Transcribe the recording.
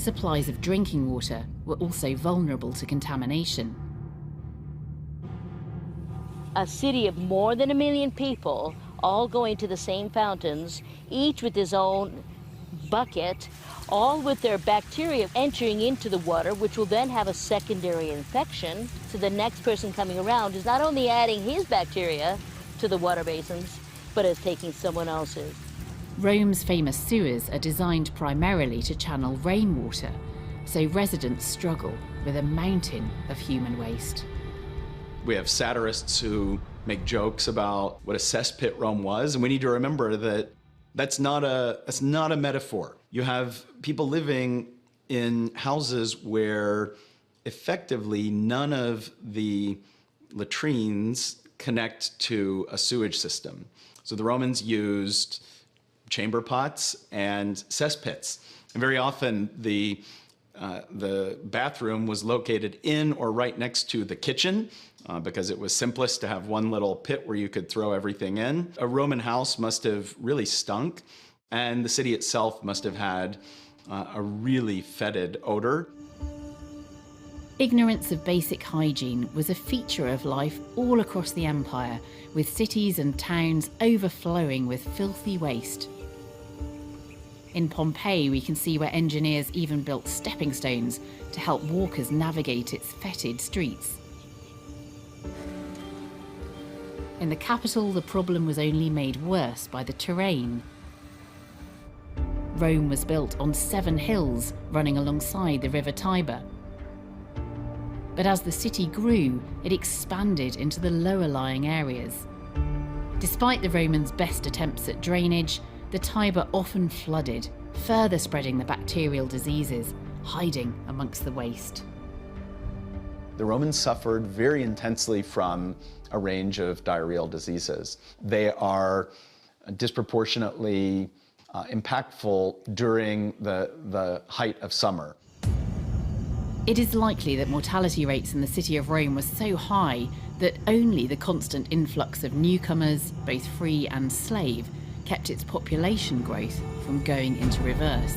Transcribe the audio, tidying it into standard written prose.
supplies of drinking water were also vulnerable to contamination. A city of more than 1 million people, all going to the same fountains, each with his own bucket, all with their bacteria entering into the water, which will then have a secondary infection. So the next person coming around is not only adding his bacteria to the water basins, but is taking someone else's. Rome's famous sewers are designed primarily to channel rainwater, so residents struggle with a mountain of human waste. We have satirists who make jokes about what a cesspit Rome was, and we need to remember that that's not a metaphor. You have people living in houses where effectively none of the latrines connect to a sewage system. So the Romans used chamber pots and cesspits, and very often the bathroom was located in or right next to the kitchen because it was simplest to have one little pit where you could throw everything in. A Roman house must have really stunk, and the city itself must have had a really fetid odor. Ignorance of basic hygiene was a feature of life all across the empire, with cities and towns overflowing with filthy waste. In Pompeii, we can see where engineers even built stepping stones to help walkers navigate its fetid streets. In the capital, the problem was only made worse by the terrain. Rome was built on 7 hills running alongside the river Tiber. But as the city grew, it expanded into the lower-lying areas. Despite the Romans' best attempts at drainage, the Tiber often flooded, further spreading the bacterial diseases, hiding amongst the waste. The Romans suffered very intensely from a range of diarrheal diseases. They are disproportionately impactful during the height of summer. It is likely that mortality rates in the city of Rome were so high that only the constant influx of newcomers, both free and slave, kept its population growth from going into reverse.